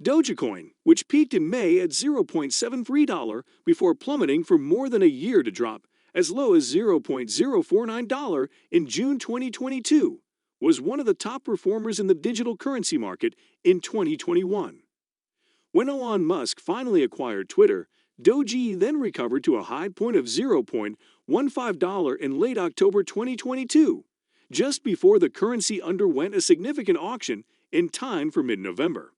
Dogecoin, which peaked in May at $0.73 before plummeting for more than a year to drop as low as $0.049 in June 2022, was one of the top performers in the digital currency market in 2021. When Elon Musk finally acquired Twitter, Doge then recovered to a high point of $0.15 in late October 2022, just before the currency underwent a significant auction in time for mid-November.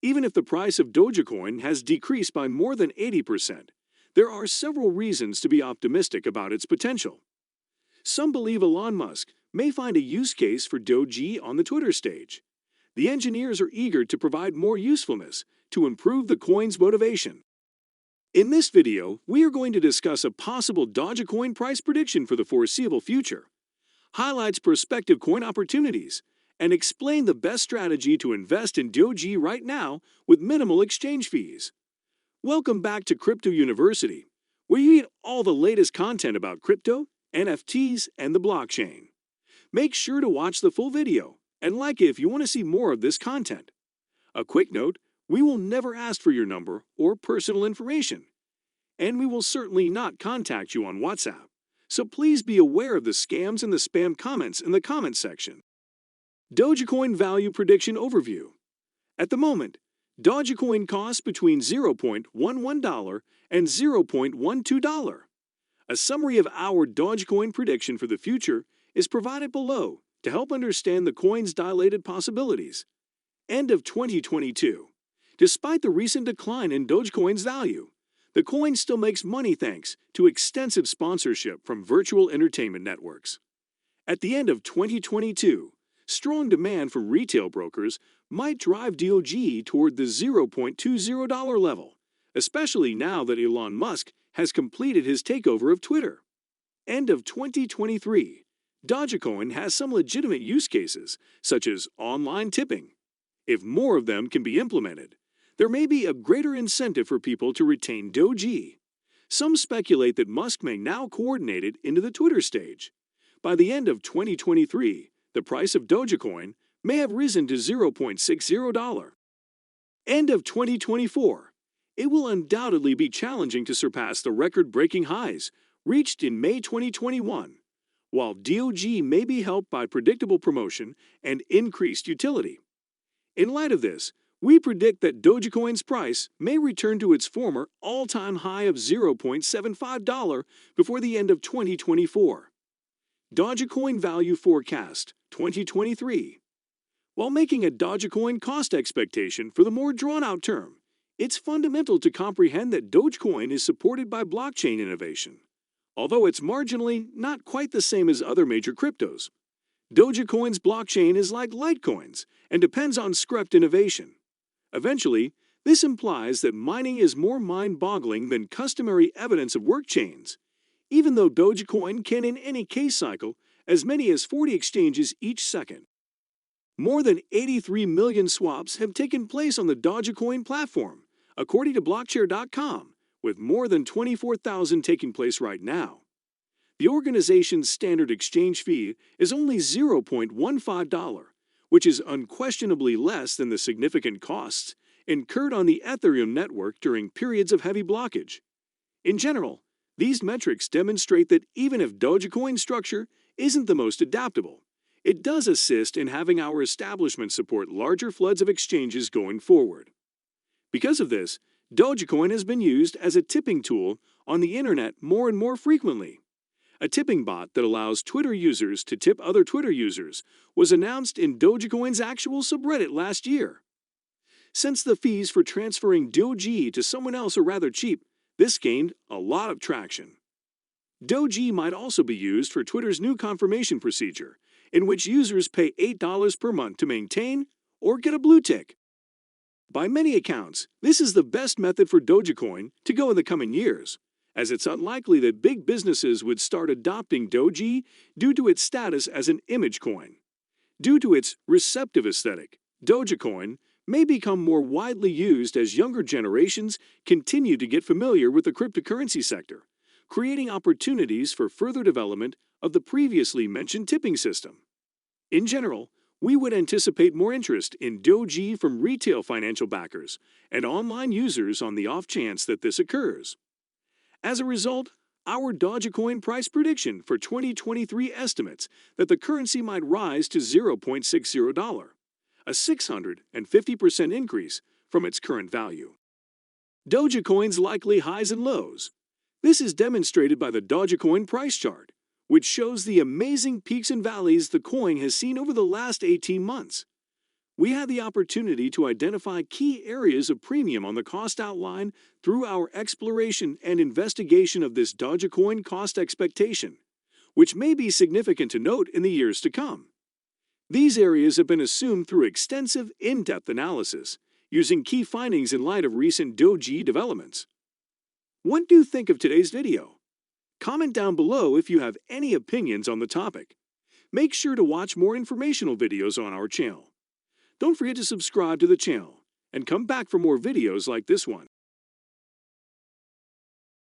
Even if the price of Dogecoin has decreased by more than 80%, there are several reasons to be optimistic about its potential. Some believe Elon Musk may find a use case for Doge on the Twitter stage. The engineers are eager to provide more usefulness to improve the coin's motivation. In this video, we are going to discuss a possible Dogecoin price prediction for the foreseeable future, highlights prospective coin opportunities, and explain the best strategy to invest in Doge right now with minimal exchange fees. Welcome back to Crypto University, where you get all the latest content about crypto, NFTs, and the blockchain. Make sure to watch the full video and like it if you want to see more of this content. A quick note, we will never ask for your number or personal information, and we will certainly not contact you on WhatsApp, so please be aware of the scams and the spam comments in the comment section. Dogecoin Value Prediction Overview. At the moment, Dogecoin costs between $0.11 and $0.12. A summary of our Dogecoin prediction for the future is provided below to help understand the coin's dilated possibilities. End of 2022. Despite the recent decline in Dogecoin's value, the coin still makes money thanks to extensive sponsorship from virtual entertainment networks. At the end of 2022, strong demand from retail brokers might drive Doge toward the $0.20 level, especially now that Elon Musk has completed his takeover of Twitter. End of 2023, Dogecoin has some legitimate use cases, such as online tipping. If more of them can be implemented, there may be a greater incentive for people to retain Doge. Some speculate that Musk may now coordinate it into the Twitter stage. By the end of 2023, the price of Dogecoin may have risen to $0.60. End of 2024. It will undoubtedly be challenging to surpass the record-breaking highs reached in May 2021, while Doge may be helped by predictable promotion and increased utility. In light of this, we predict that Dogecoin's price may return to its former all-time high of $0.75 before the end of 2024. Dogecoin Value Forecast 2023. While making a Dogecoin cost expectation for the more drawn-out term, it's fundamental to comprehend that Dogecoin is supported by blockchain innovation. Although it's marginally not quite the same as other major cryptos, Dogecoin's blockchain is like Litecoin's and depends on Scrypt innovation. Eventually, this implies that mining is more mind-boggling than customary evidence of work chains, even though Dogecoin can in any case cycle as many as 40 exchanges each second. More than 83 million swaps have taken place on the Dogecoin platform, according to Blockchain.com, with more than 24,000 taking place right now. The organization's standard exchange fee is only $0.15, which is unquestionably less than the significant costs incurred on the Ethereum network during periods of heavy blockage. In general, these metrics demonstrate that even if Dogecoin's structure isn't the most adaptable, it does assist in having our establishment support larger floods of exchanges going forward. Because of this, Dogecoin has been used as a tipping tool on the internet more and more frequently. A tipping bot that allows Twitter users to tip other Twitter users was announced in Dogecoin's actual subreddit last year. Since the fees for transferring Doge to someone else are rather cheap, this gained a lot of traction. Doge might also be used for Twitter's new confirmation procedure, in which users pay $8 per month to maintain or get a blue tick. By many accounts, this is the best method for Dogecoin to go in the coming years, as it's unlikely that big businesses would start adopting Doge due to its status as an image coin. Due to its receptive aesthetic, Dogecoin may become more widely used as younger generations continue to get familiar with the cryptocurrency sector, creating opportunities for further development of the previously mentioned tipping system. In general, We would anticipate more interest in Doge from retail financial backers and online users on the off chance that this occurs. As a result, our Dogecoin price prediction for 2023 estimates that the currency might rise to $0.60, a 650% increase from its current value. Dogecoin's likely highs and lows. This is demonstrated by the Dogecoin price chart, which shows the amazing peaks and valleys the coin has seen over the last 18 months. We had the opportunity to identify key areas of premium on the cost outline through our exploration and investigation of this Dogecoin cost expectation, which may be significant to note in the years to come. These areas have been assumed through extensive, in-depth analysis, using key findings in light of recent Doge developments. What do you think of today's video? Comment down below if you have any opinions on the topic. Make sure to watch more informational videos on our channel. Don't forget to subscribe to the channel and come back for more videos like this one.